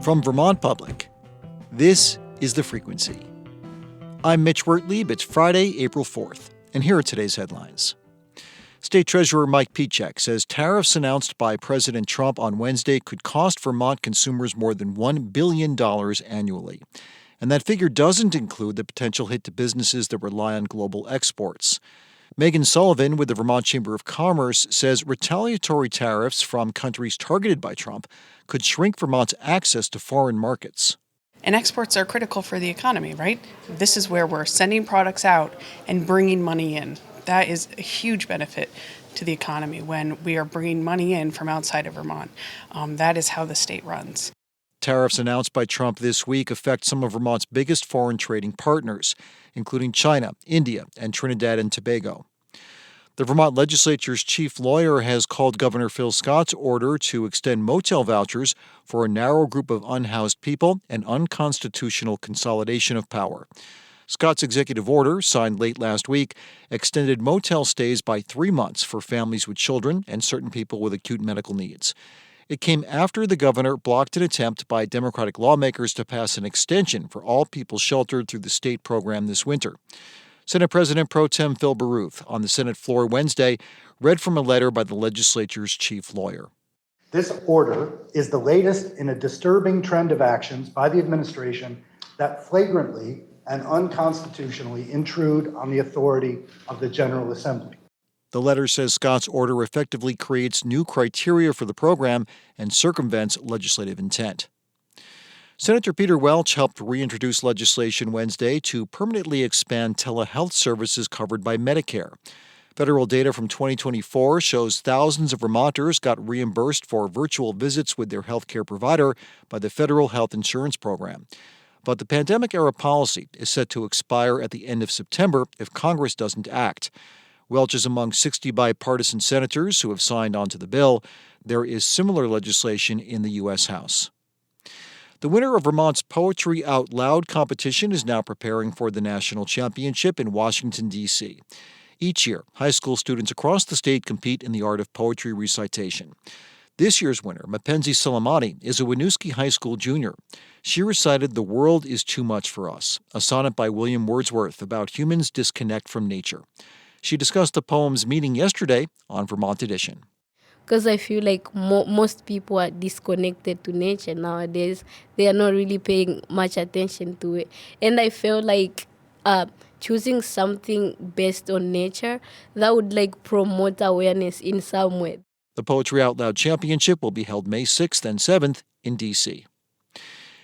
From Vermont Public, this is The Frequency. I'm Mitch Wertlieb. It's Friday, April 4th, and here are today's headlines. State Treasurer Mike Pieciak says tariffs announced by President Trump on Wednesday could cost Vermont consumers more than $1 billion annually. And that figure doesn't include the potential hit to businesses that rely on global exports. Megan Sullivan with the Vermont Chamber of Commerce says retaliatory tariffs from countries targeted by Trump could shrink Vermont's access to foreign markets. And exports are critical for the economy, right? This is where we're sending products out and bringing money in. That is a huge benefit to the economy when we are bringing money in from outside of Vermont. That is how the state runs. Tariffs announced by Trump this week affect some of Vermont's biggest foreign trading partners, including China, India, and Trinidad and Tobago. The Vermont Legislature's chief lawyer has called Governor Phil Scott's order to extend motel vouchers for a narrow group of unhoused people an unconstitutional consolidation of power. Scott's executive order, signed late last week, extended motel stays by 3 months for families with children and certain people with acute medical needs. It came after the governor blocked an attempt by Democratic lawmakers to pass an extension for all people sheltered through the state program this winter. Senate President Pro Tem Phil Baruth, on the Senate floor Wednesday, read from a letter by the legislature's chief lawyer. This order is the latest in a disturbing trend of actions by the administration that flagrantly and unconstitutionally intrude on the authority of the General Assembly. The letter says Scott's order effectively creates new criteria for the program and circumvents legislative intent. Senator Peter Welch helped reintroduce legislation Wednesday to permanently expand telehealth services covered by Medicare. Federal data from 2024 shows thousands of Vermonters got reimbursed for virtual visits with their health care provider by the federal health insurance program. But the pandemic-era policy is set to expire at the end of September if Congress doesn't act. Welch is among 60 bipartisan senators who have signed onto the bill. There is similar legislation in the U.S. House. The winner of Vermont's Poetry Out Loud competition is now preparing for the national championship in Washington, D.C. Each year, high school students across the state compete in the art of poetry recitation. This year's winner, Mapenzi Salamati, is a Winooski High School junior. She recited The World is Too Much for Us, a sonnet by William Wordsworth about humans' disconnect from nature. She discussed the poem's meaning yesterday on Vermont Edition. Because I feel like most people are disconnected to nature nowadays. They are not really paying much attention to it. And I feel like choosing something based on nature, that would promote awareness in some way. The Poetry Out Loud Championship will be held May 6th and 7th in D.C.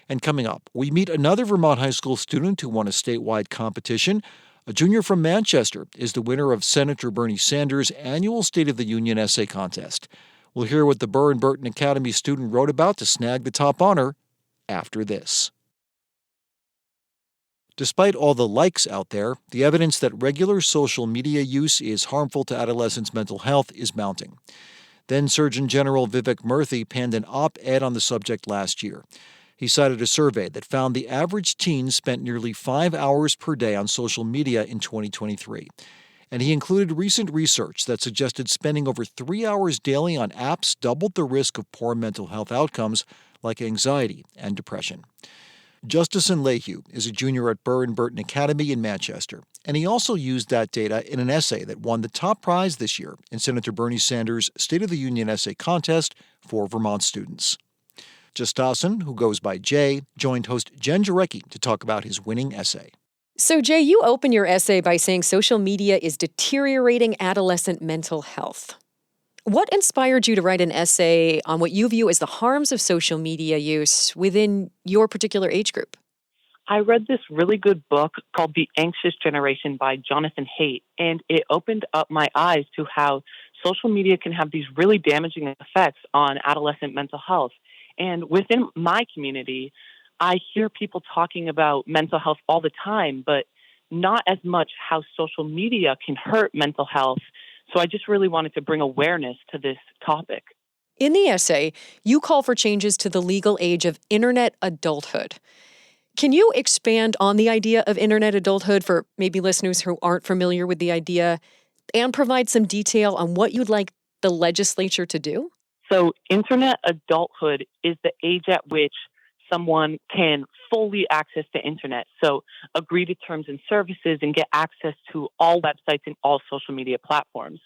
And coming up, we meet another Vermont high school student who won a statewide competition. A junior from Manchester is the winner of Senator Bernie Sanders' annual State of the Union essay contest. We'll hear what the Burr and Burton Academy student wrote about to snag the top honor after this. Despite all the likes out there, the evidence that regular social media use is harmful to adolescents' mental health is mounting. Then Surgeon General Vivek Murthy penned an op-ed on the subject last year. He cited a survey that found the average teen spent nearly 5 hours per day on social media in 2023. And he included recent research that suggested spending over 3 hours daily on apps doubled the risk of poor mental health outcomes like anxiety and depression. Justin Lehue is a junior at Burr and Burton Academy in Manchester, and he also used that data in an essay that won the top prize this year in Senator Bernie Sanders' State of the Union essay contest for Vermont students. Justin, who goes by Jay, joined host Jen Jarecki to talk about his winning essay. So, Jay, you open your essay by saying social media is deteriorating adolescent mental health. What inspired you to write an essay on what you view as the harms of social media use within your particular age group? I read this really good book called The Anxious Generation by Jonathan Haidt, and it opened up my eyes to how social media can have these really damaging effects on adolescent mental health. And within my community, I hear people talking about mental health all the time, but not as much how social media can hurt mental health. So I just really wanted to bring awareness to this topic. In the essay, you call for changes to the legal age of internet adulthood. Can you expand on the idea of internet adulthood for maybe listeners who aren't familiar with the idea and provide some detail on what you'd like the legislature to do? So internet adulthood is the age at which someone can fully access the internet. So agree to terms and services and get access to all websites and all social media platforms.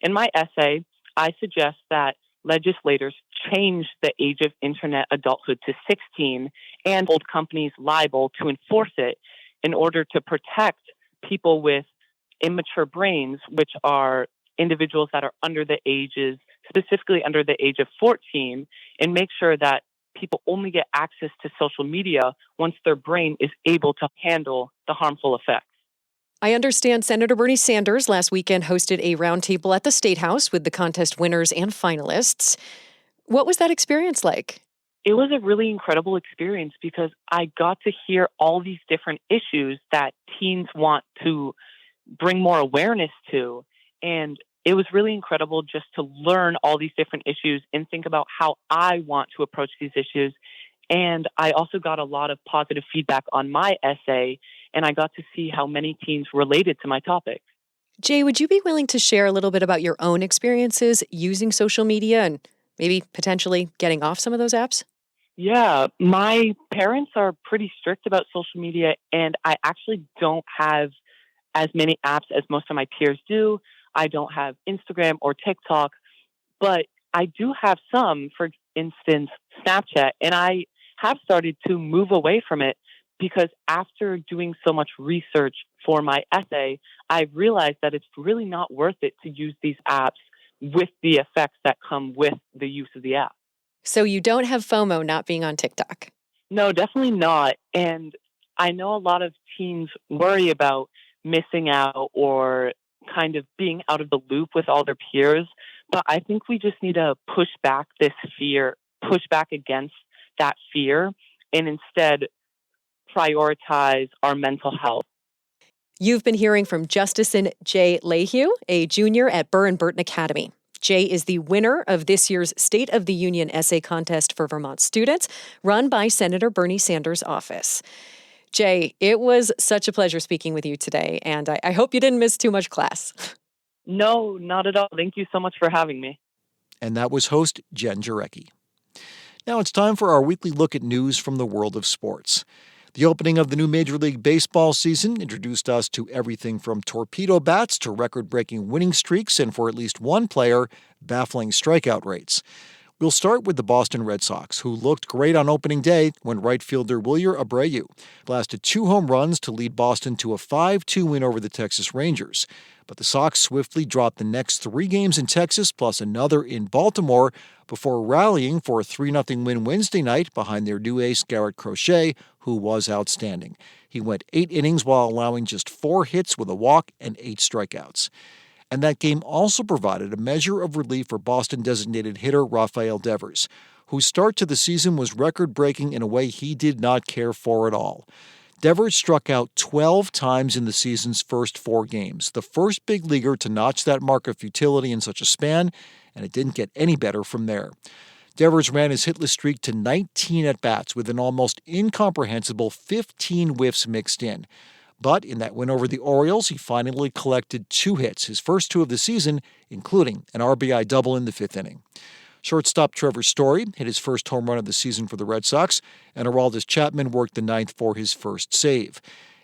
In my essay, I suggest that legislators change the age of internet adulthood to 16 and hold companies liable to enforce it in order to protect people with immature brains, which are individuals that are specifically under the age of 14, and make sure that people only get access to social media once their brain is able to handle the harmful effects. I understand Senator Bernie Sanders last weekend hosted a roundtable at the State House with the contest winners and finalists. What was that experience like? It was a really incredible experience because I got to hear all these different issues that teens want to bring more awareness to. And it was really incredible just to learn all these different issues and think about how I want to approach these issues. And I also got a lot of positive feedback on my essay, and I got to see how many teens related to my topic. Jay, would you be willing to share a little bit about your own experiences using social media and maybe potentially getting off some of those apps? Yeah, my parents are pretty strict about social media, and I actually don't have as many apps as most of my peers do. I don't have Instagram or TikTok, but I do have some, for instance, Snapchat, and I have started to move away from it because after doing so much research for my essay, I realized that it's really not worth it to use these apps with the effects that come with the use of the app. So you don't have FOMO not being on TikTok? No, definitely not. And I know a lot of teens worry about missing out or kind of being out of the loop with all their peers. But I think we just need to push back against that fear, and instead prioritize our mental health. You've been hearing from Justison Jay Lehue, a junior at Burr and Burton Academy. Jay is the winner of this year's State of the Union essay contest for Vermont students, run by Senator Bernie Sanders' office. Jay, it was such a pleasure speaking with you today, and I hope you didn't miss too much class. No, not at all. Thank you so much for having me. And that was host Jen Jarecki. Now it's time for our weekly look at news from the world of sports. The opening of the new Major League Baseball season introduced us to everything from torpedo bats to record-breaking winning streaks and, for at least one player, baffling strikeout rates. We'll start with the Boston Red Sox, who looked great on opening day when right fielder Wilyer Abreu blasted 2 home runs to lead Boston to a 5-2 win over the Texas Rangers. But the Sox swiftly dropped the next 3 games in Texas plus another in Baltimore before rallying for a 3-0 win Wednesday night behind their new ace Garrett Crochet, who was outstanding. He went 8 innings while allowing just 4 hits with a walk and 8 strikeouts. And that game also provided a measure of relief for Boston-designated hitter Rafael Devers, whose start to the season was record-breaking in a way he did not care for at all. Devers struck out 12 times in the season's first 4 games, the first big leaguer to notch that mark of futility in such a span, and it didn't get any better from there. Devers ran his hitless streak to 19 at-bats with an almost incomprehensible 15 whiffs mixed in. But in that win over the Orioles, he finally collected 2 hits, his first 2 of the season, including an RBI double in the 5th inning. Shortstop Trevor Story hit his first home run of the season for the Red Sox, and Aroldis Chapman worked the 9th for his first save.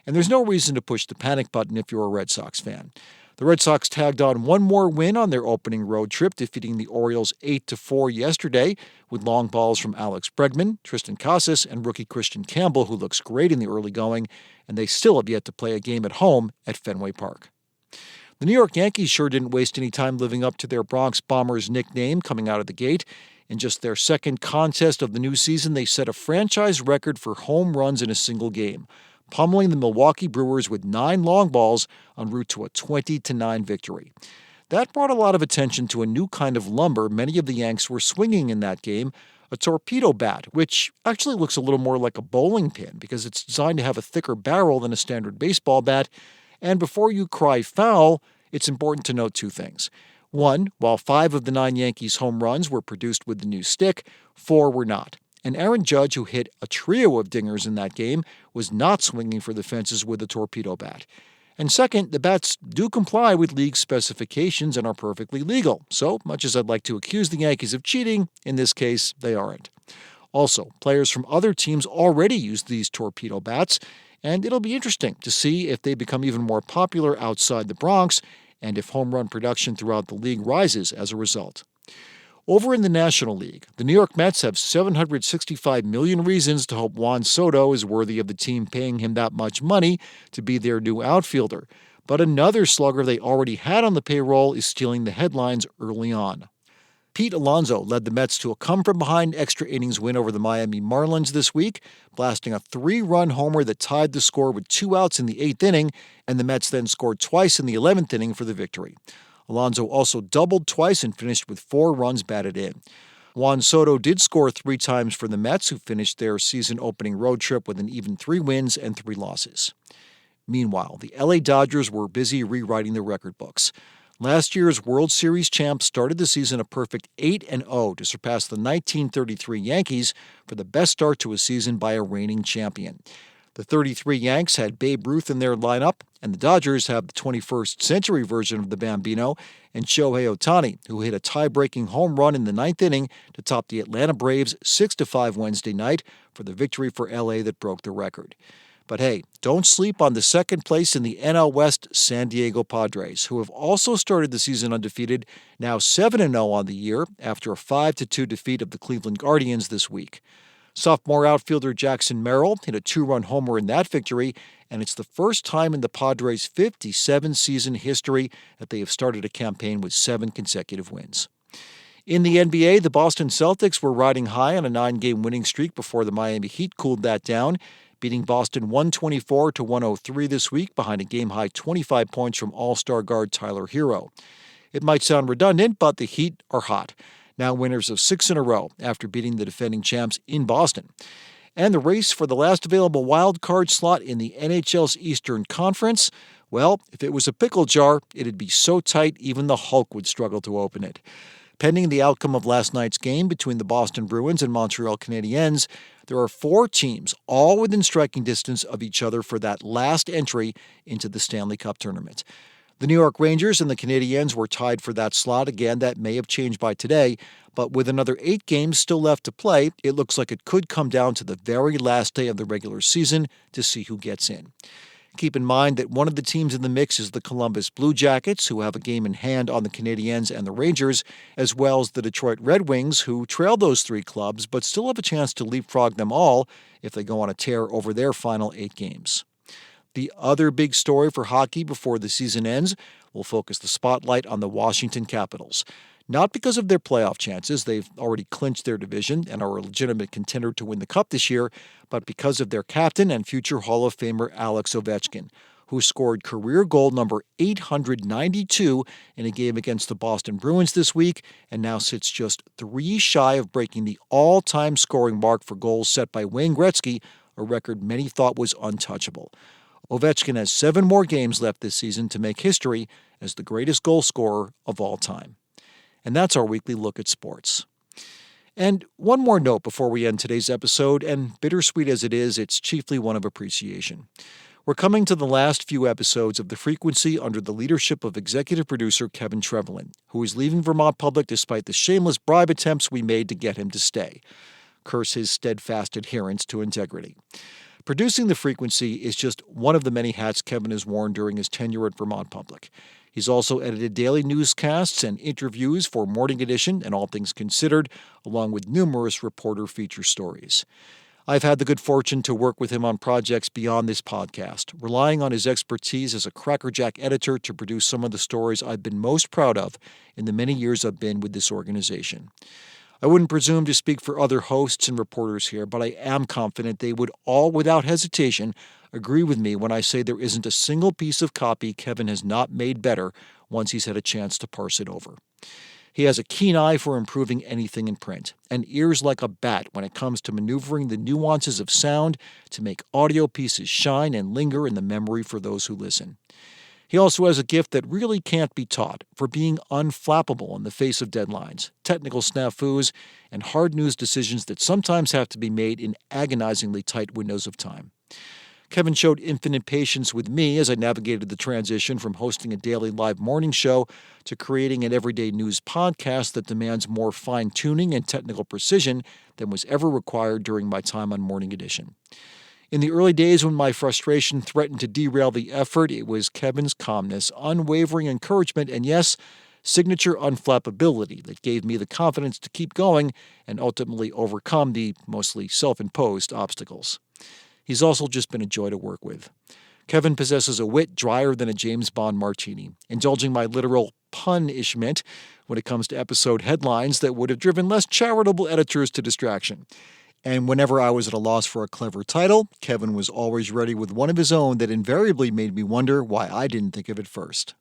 And there's no reason to push the panic button if you're a Red Sox fan. The Red Sox tagged on one more win on their opening road trip, defeating the Orioles 8-4 yesterday with long balls from Alex Bregman, Tristan Casas, and rookie Christian Campbell, who looks great in the early going, and they still have yet to play a game at home at Fenway Park. The New York Yankees sure didn't waste any time living up to their Bronx Bombers nickname coming out of the gate. In just their second contest of the new season, they set a franchise record for home runs in a single game, pummeling the Milwaukee Brewers with 9 long balls en route to a 20-9 victory. That brought a lot of attention to a new kind of lumber many of the Yanks were swinging in that game, a torpedo bat, which actually looks a little more like a bowling pin because it's designed to have a thicker barrel than a standard baseball bat. And before you cry foul, it's important to note 2 things. 1, while 5 of the 9 Yankees' home runs were produced with the new stick, 4 were not. And Aaron Judge, who hit a trio of dingers in that game, was not swinging for the fences with a torpedo bat. And second, the bats do comply with league specifications and are perfectly legal. So, much as I'd like to accuse the Yankees of cheating, in this case, they aren't. Also, players from other teams already use these torpedo bats, and it'll be interesting to see if they become even more popular outside the Bronx and if home run production throughout the league rises as a result. Over in the National League, the New York Mets have 765 million reasons to hope Juan Soto is worthy of the team paying him that much money to be their new outfielder. But another slugger they already had on the payroll is stealing the headlines early on. Pete Alonso led the Mets to a come-from-behind extra innings win over the Miami Marlins this week, blasting a 3-run homer that tied the score with 2 outs in the 8th inning, and the Mets then scored twice in the 11th inning for the victory. Alonso also doubled twice and finished with 4 runs batted in. Juan Soto did score 3 times for the Mets, who finished their season-opening road trip with an even 3 wins and 3 losses. Meanwhile, the LA Dodgers were busy rewriting the record books. Last year's World Series champs started the season a perfect 8-0 to surpass the 1933 Yankees for the best start to a season by a reigning champion. The 33 Yanks had Babe Ruth in their lineup, and the Dodgers have the 21st century version of the Bambino and Shohei Ohtani, who hit a tie-breaking home run in the 9th inning to top the Atlanta Braves 6-5 Wednesday night for the victory for LA that broke the record. But hey, don't sleep on the second place in the NL West San Diego Padres, who have also started the season undefeated, now 7-0 on the year after a 5-2 defeat of the Cleveland Guardians this week. Sophomore outfielder Jackson Merrill hit a 2-run homer in that victory, and it's the first time in the Padres' 57-season history that they have started a campaign with 7 consecutive wins. In the NBA, the Boston Celtics were riding high on a 9-game winning streak before the Miami Heat cooled that down, beating Boston 124-103 this week behind a game-high 25 points from All-Star guard Tyler Hero. It might sound redundant, but the Heat are hot, now winners of 6 in a row after beating the defending champs in Boston. And the race for the last available wild card slot in the NHL's Eastern Conference, well, if it was a pickle jar, it'd be so tight even the Hulk would struggle to open it. Pending the outcome of last night's game between the Boston Bruins and Montreal Canadiens, there are 4 teams all within striking distance of each other for that last entry into the Stanley Cup tournament. The New York Rangers and the Canadiens were tied for that slot. Again, that may have changed by today, but with another 8 games still left to play, it looks like it could come down to the very last day of the regular season to see who gets in. Keep in mind that one of the teams in the mix is the Columbus Blue Jackets, who have a game in hand on the Canadiens and the Rangers, as well as the Detroit Red Wings, who trail those 3 clubs but still have a chance to leapfrog them all if they go on a tear over their final 8 games. The other big story for hockey before the season ends will focus the spotlight on the Washington Capitals. Not because of their playoff chances, they've already clinched their division and are a legitimate contender to win the Cup this year, but because of their captain and future Hall of Famer Alex Ovechkin, who scored career goal number 892 in a game against the Boston Bruins this week and now sits just 3 shy of breaking the all-time scoring mark for goals set by Wayne Gretzky, a record many thought was untouchable. Ovechkin has 7 more games left this season to make history as the greatest goal scorer of all time. And that's our weekly look at sports. And one more note before we end today's episode, and bittersweet as it is, it's chiefly one of appreciation. We're coming to the last few episodes of The Frequency under the leadership of executive producer Kevin Trevelyan, who is leaving Vermont Public despite the shameless bribe attempts we made to get him to stay. Curse his steadfast adherence to integrity. Producing The Frequency is just one of the many hats Kevin has worn during his tenure at Vermont Public. He's also edited daily newscasts and interviews for Morning Edition and All Things Considered, along with numerous reporter feature stories. I've had the good fortune to work with him on projects beyond this podcast, relying on his expertise as a crackerjack editor to produce some of the stories I've been most proud of in the many years I've been with this organization. I wouldn't presume to speak for other hosts and reporters here, but I am confident they would all, without hesitation, agree with me when I say there isn't a single piece of copy Kevin has not made better once he's had a chance to parse it over. He has a keen eye for improving anything in print, and ears like a bat when it comes to maneuvering the nuances of sound to make audio pieces shine and linger in the memory for those who listen. He also has a gift that really can't be taught for being unflappable in the face of deadlines, technical snafus, and hard news decisions that sometimes have to be made in agonizingly tight windows of time. Kevin showed infinite patience with me as I navigated the transition from hosting a daily live morning show to creating an everyday news podcast that demands more fine-tuning and technical precision than was ever required during my time on Morning Edition. In the early days when my frustration threatened to derail the effort, it was Kevin's calmness, unwavering encouragement, and yes, signature unflappability that gave me the confidence to keep going and ultimately overcome the mostly self-imposed obstacles. He's also just been a joy to work with. Kevin possesses a wit drier than a James Bond martini, indulging my literal punishment when it comes to episode headlines that would have driven less charitable editors to distraction. And whenever I was at a loss for a clever title, Kevin was always ready with one of his own that invariably made me wonder why I didn't think of it first.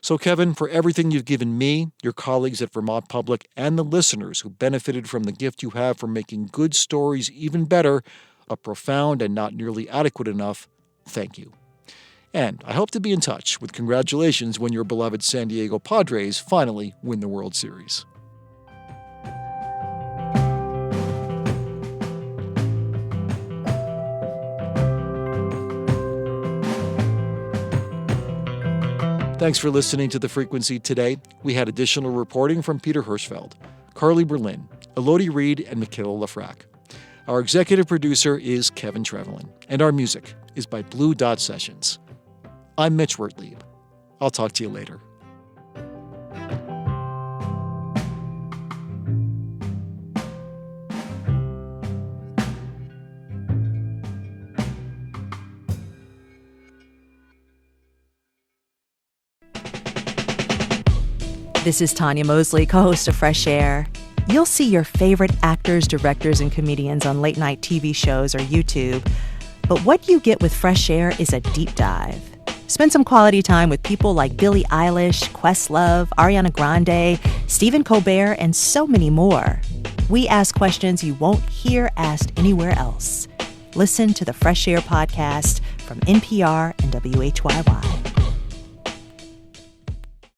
So Kevin, for everything you've given me, your colleagues at Vermont Public, and the listeners who benefited from the gift you have for making good stories even better, a profound and not nearly adequate enough, thank you. And I hope to be in touch with congratulations when your beloved San Diego Padres finally win the World Series. Thanks for listening to The Frequency today. We had additional reporting from Peter Hirschfeld, Carly Berlin, Elodie Reed, and Michaela Lafrac. Our executive producer is Kevin Trevelyan, and our music is by Blue Dot Sessions. I'm Mitch Wertlieb. I'll talk to you later. This is Tanya Mosley, co-host of Fresh Air. You'll see your favorite actors, directors, and comedians on late-night TV shows or YouTube. But what you get with Fresh Air is a deep dive. Spend some quality time with people like Billie Eilish, Questlove, Ariana Grande, Stephen Colbert, and so many more. We ask questions you won't hear asked anywhere else. Listen to the Fresh Air podcast from NPR and WHYY.